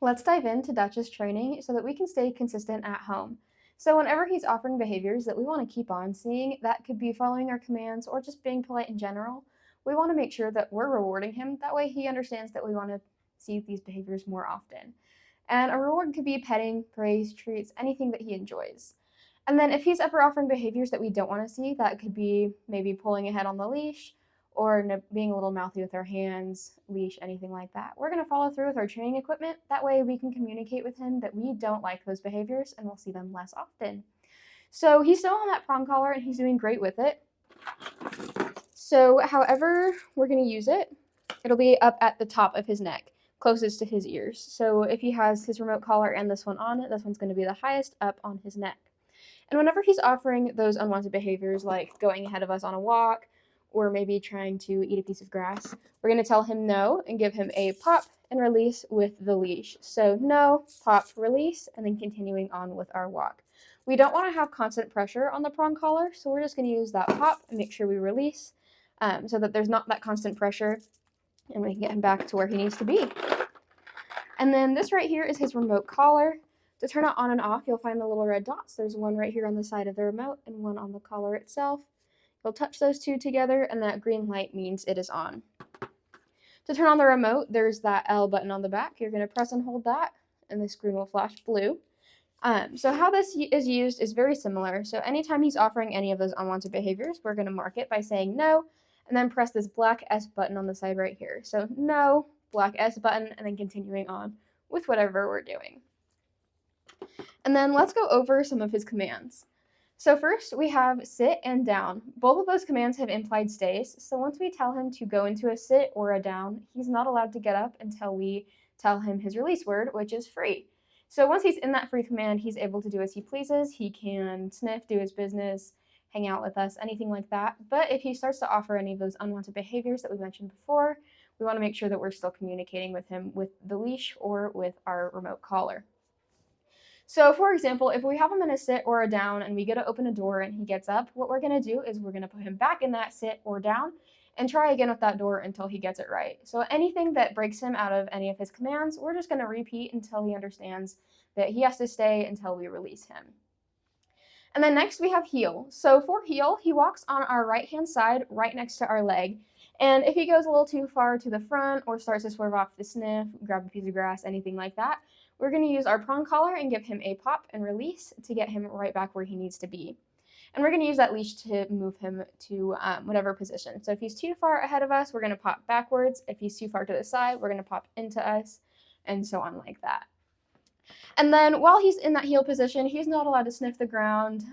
Let's dive into Dutch's training so that we can stay consistent at home. So, whenever he's offering behaviors that we want to keep on seeing, that could be following our commands or just being polite in general, we want to make sure that we're rewarding him. That way, he understands that we want to see these behaviors more often. And a reward could be petting, praise, treats, anything that he enjoys. And then if he's ever offering behaviors that we don't want to see, that could be maybe pulling ahead on the leash or being a little mouthy with our hands, leash, anything like that. We're going to follow through with our training equipment. That way we can communicate with him that we don't like those behaviors and we'll see them less often. So he's still on that prong collar and he's doing great with it. So however we're going to use it, it'll be up at the top of his neck, closest to his ears. So if he has his remote collar and this one on, this one's going to be the highest up on his neck. And whenever he's offering those unwanted behaviors like going ahead of us on a walk or maybe trying to eat a piece of grass, we're going to tell him no and give him a pop and release with the leash. So no, pop, release, and then continuing on with our walk. We don't want to have constant pressure on the prong collar, so we're just going to use that pop and make sure we release so that there's not that constant pressure and we can get him back to where he needs to be. And then this right here is his remote collar. To turn it on and off, you'll find the little red dots. There's one right here on the side of the remote and one on the collar itself. You'll touch those two together and that green light means it is on. To turn on the remote, there's that L button on the back. You're going to press and hold that and the screen will flash blue. So how this is used is very similar. So anytime he's offering any of those unwanted behaviors, we're going to mark it by saying no and then press this black S button on the side right here. So no, black S button, and then continuing on with whatever we're doing. And then let's go over some of his commands. So first we have sit and down. Both of those commands have implied stays. So once we tell him to go into a sit or a down, he's not allowed to get up until we tell him his release word, which is free. So once he's in that free command, he's able to do as he pleases. He can sniff, do his business, hang out with us, anything like that. But if he starts to offer any of those unwanted behaviors that we mentioned before, we want to make sure that we're still communicating with him with the leash or with our remote collar. So for example, if we have him in a sit or a down and we go to open a door and he gets up, what we're going to do is we're going to put him back in that sit or down and try again with that door until he gets it right. So anything that breaks him out of any of his commands, we're just going to repeat until he understands that he has to stay until we release him. And then next we have heel. So for heel, he walks on our right-hand side right next to our leg. And if he goes a little too far to the front or starts to swerve off to sniff, grab a piece of grass, anything like that, we're going to use our prong collar and give him a pop and release to get him right back where he needs to be. And we're going to use that leash to move him to whatever position. So if he's too far ahead of us, we're going to pop backwards. If he's too far to the side, we're going to pop into us, and so on like that. And then while he's in that heel position, he's not allowed to sniff the ground,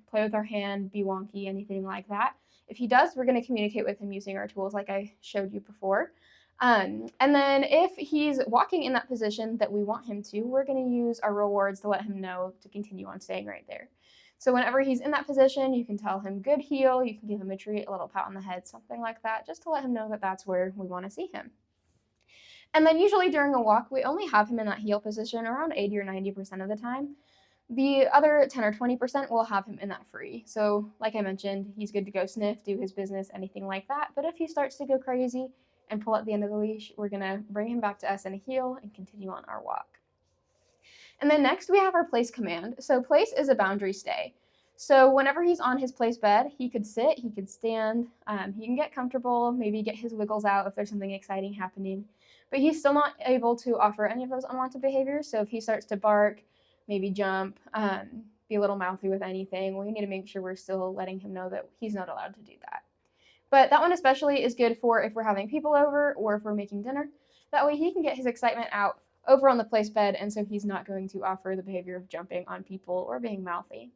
play with our hand, be wonky, anything like that. If he does, we're going to communicate with him using our tools like I showed you before. And then if he's walking in that position that we want him to, we're going to use our rewards to let him know to continue on staying right there. So whenever he's in that position, you can tell him good heel, you can give him a treat, a little pat on the head, something like that, just to let him know that that's where we want to see him. And then usually during a walk, we only have him in that heel position around 80 or 90% of the time. The other 10 or 20% will have him in that free. So like I mentioned, he's good to go sniff, do his business, anything like that. But if he starts to go crazy and pull at the end of the leash, we're going to bring him back to us in a heel and continue on our walk. And then next we have our place command. So place is a boundary stay. So whenever he's on his place bed, he could sit, he could stand, he can get comfortable, maybe get his wiggles out if there's something exciting happening. But he's still not able to offer any of those unwanted behaviors. So if he starts to bark, maybe jump, be a little mouthy with anything, we need to make sure we're still letting him know that he's not allowed to do that. But that one especially is good for if we're having people over or if we're making dinner. That way he can get his excitement out over on the place bed, and so he's not going to offer the behavior of jumping on people or being mouthy.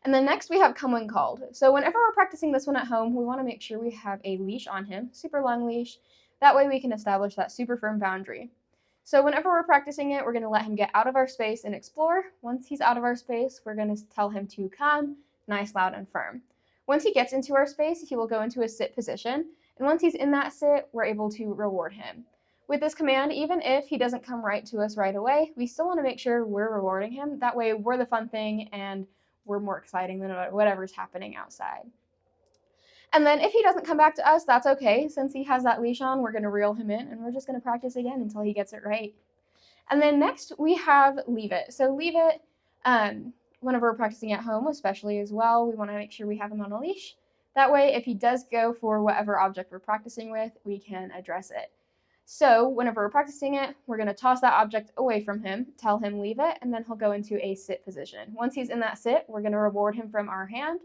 And then next we have come when called. So whenever we're practicing this one at home, we want to make sure we have a leash on him, super long leash. That way we can establish that super firm boundary. So whenever we're practicing it, we're going to let him get out of our space and explore. Once he's out of our space, we're going to tell him to come, nice, loud, and firm. Once he gets into our space, he will go into a sit position. And once he's in that sit, we're able to reward him. With this command, even if he doesn't come right to us right away, we still want to make sure we're rewarding him. That way we're the fun thing and we're more exciting than whatever's happening outside. And then if he doesn't come back to us, that's okay. Since he has that leash on, we're going to reel him in and we're just going to practice again until he gets it right. And then next we have leave it. So leave it, whenever we're practicing at home, especially as well, we want to make sure we have him on a leash. That way, if he does go for whatever object we're practicing with, we can address it. So whenever we're practicing it, we're going to toss that object away from him, tell him leave it, and then he'll go into a sit position. Once he's in that sit, we're going to reward him from our hand.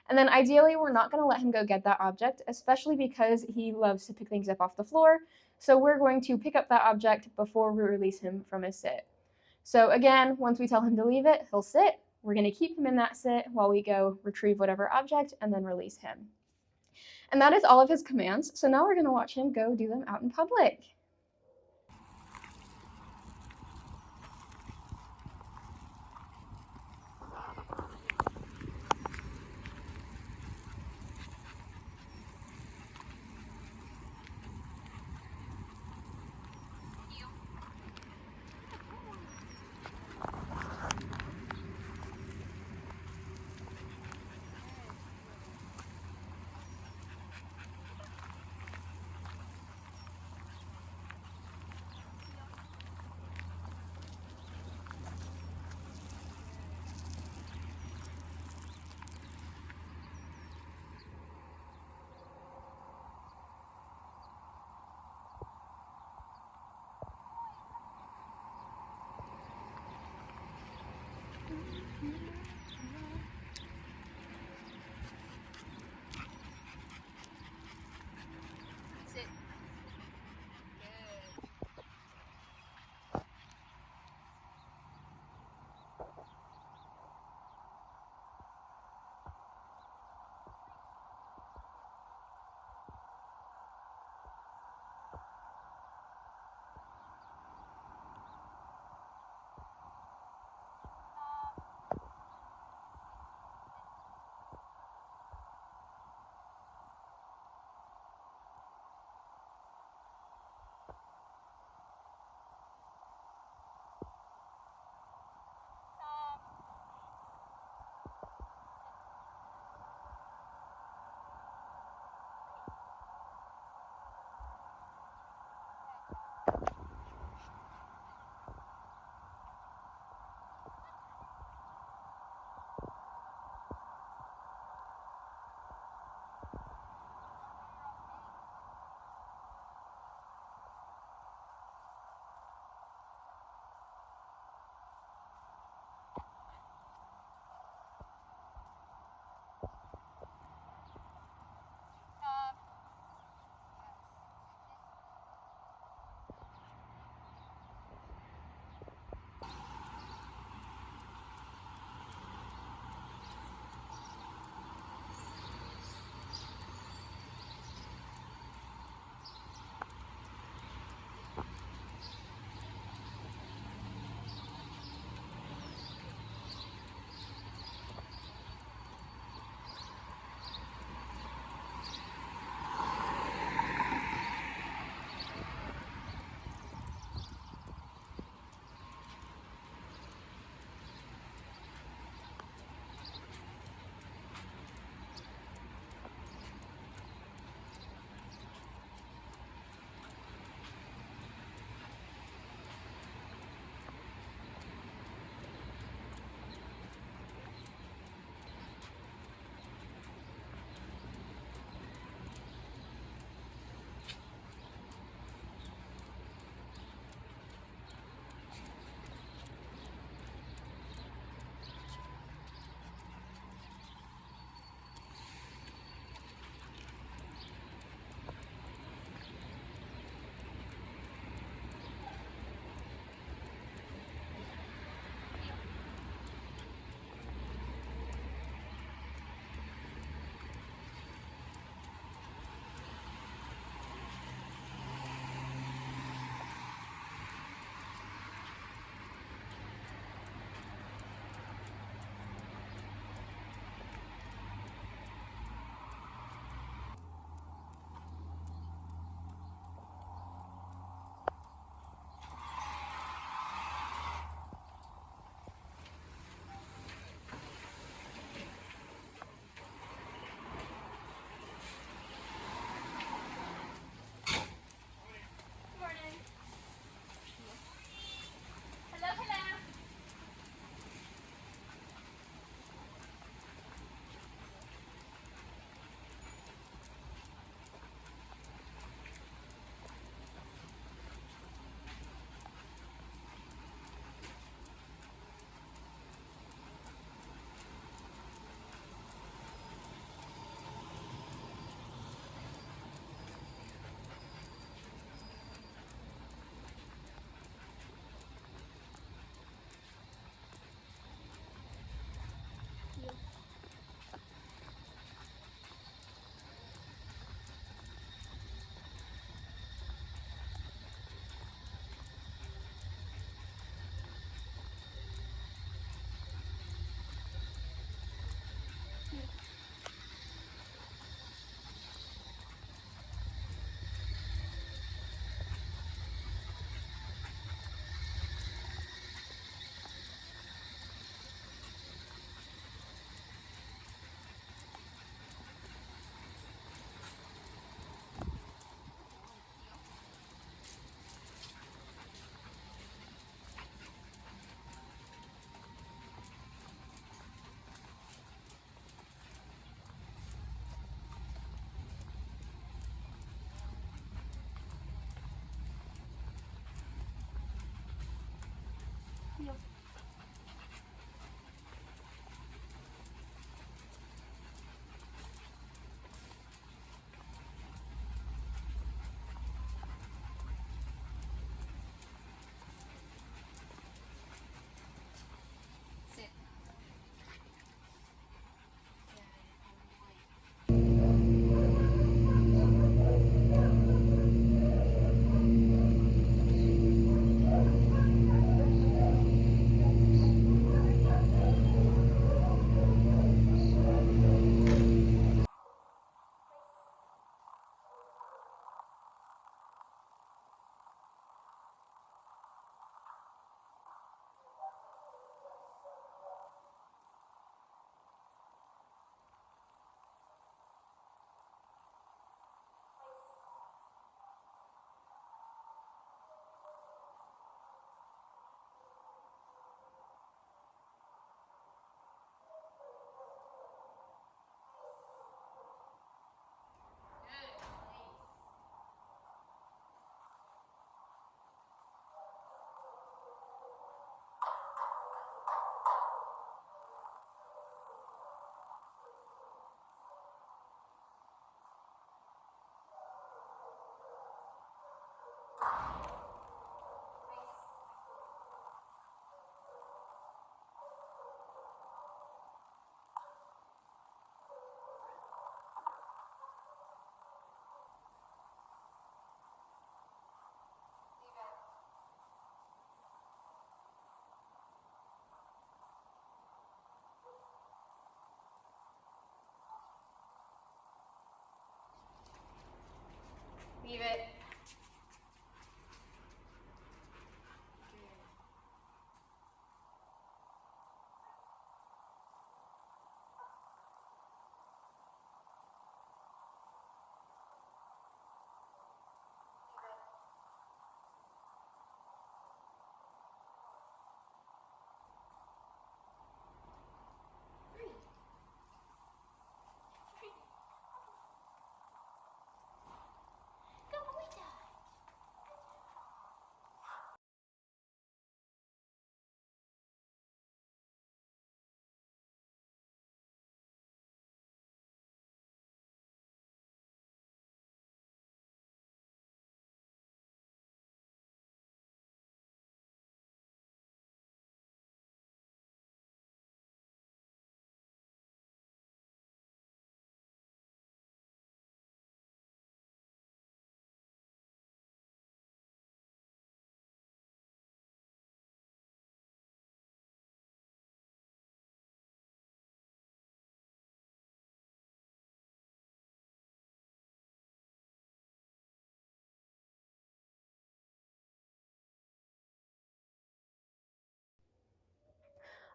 And then ideally, we're not going to let him go get that object, especially because he loves to pick things up off the floor. So we're going to pick up that object before we release him from his sit. So again, once we tell him to leave it, he'll sit. We're going to keep him in that sit while we go retrieve whatever object and then release him. And that is all of his commands. So now we're going to watch him go do them out in public.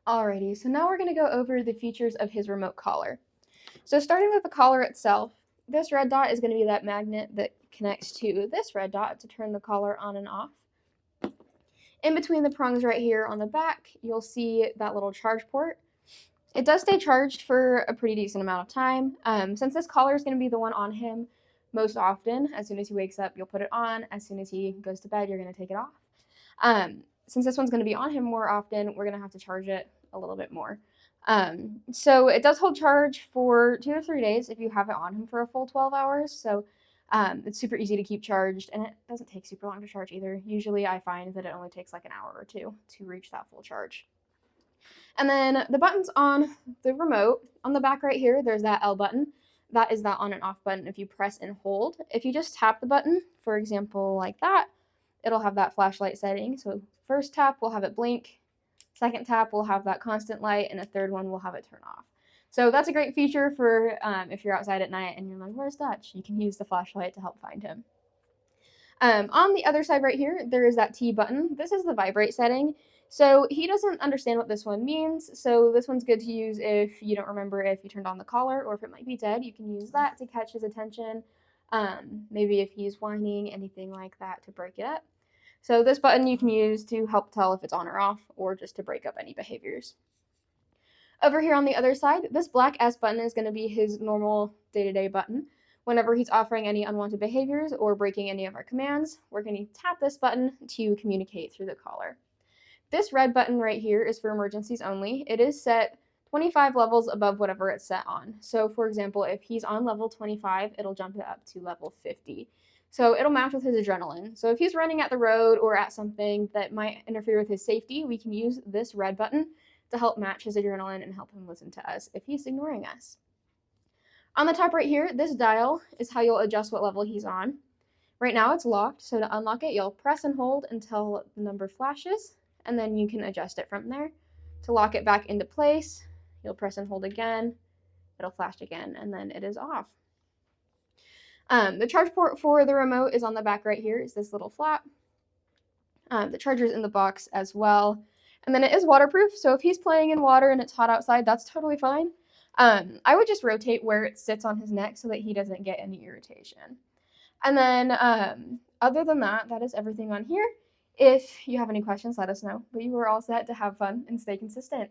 Alrighty, so now we're going to go over the features of his remote collar. So starting with the collar itself, this red dot is going to be that magnet that connects to this red dot to turn the collar on and off. In between the prongs right here on the back, you'll see that little charge port. It does stay charged for a pretty decent amount of time. Since this collar is going to be the one on him most often, as soon as he wakes up, you'll put it on. As soon as he goes to bed, you're going to take it off. Since this one's going to be on him more often, we're going to have to charge it a little bit more. So it does hold charge for 2 to 3 days if you have it on him for a full 12 hours. So it's super easy to keep charged, and it doesn't take super long to charge either. Usually I find that it only takes like an hour or two to reach that full charge. And then the buttons on the remote, on the back right here, there's that L button. That is that on and off button if you press and hold. If you just tap the button, for example, like that, it'll have that flashlight setting. So first tap will have it blink, second tap will have that constant light, and a third one will have it turn off. So that's a great feature for if you're outside at night and you're like, where's Dutch? You can use the flashlight to help find him. On the other side right here, there is that T button. This is the vibrate setting. So he doesn't understand what this one means, so this one's good to use if you don't remember if you turned on the collar or if it might be dead. You can use that to catch his attention, maybe if he's whining, anything like that to break it up. So this button you can use to help tell if it's on or off, or just to break up any behaviors. Over here on the other side, this black S button is going to be his normal day-to-day button. Whenever he's offering any unwanted behaviors or breaking any of our commands, we're going to tap this button to communicate through the collar. This red button right here is for emergencies only. It is set 25 levels above whatever it's set on. So for example, if he's on level 25, it'll jump it up to level 50. So it'll match with his adrenaline. So if he's running at the road or at something that might interfere with his safety, we can use this red button to help match his adrenaline and help him listen to us if he's ignoring us. On the top right here, this dial is how you'll adjust what level he's on. Right now it's locked, so to unlock it, you'll press and hold until the number flashes, and then you can adjust it from there. To lock it back into place, you'll press and hold again, it'll flash again, and then it is off. The charge port for the remote is on the back right here, is this little flap. The charger's in the box as well. And then it is waterproof, so if he's playing in water and it's hot outside, that's totally fine. I would just rotate where it sits on his neck so that he doesn't get any irritation. And then other than that, that is everything on here. If you have any questions, let us know. But you are all set to have fun and stay consistent.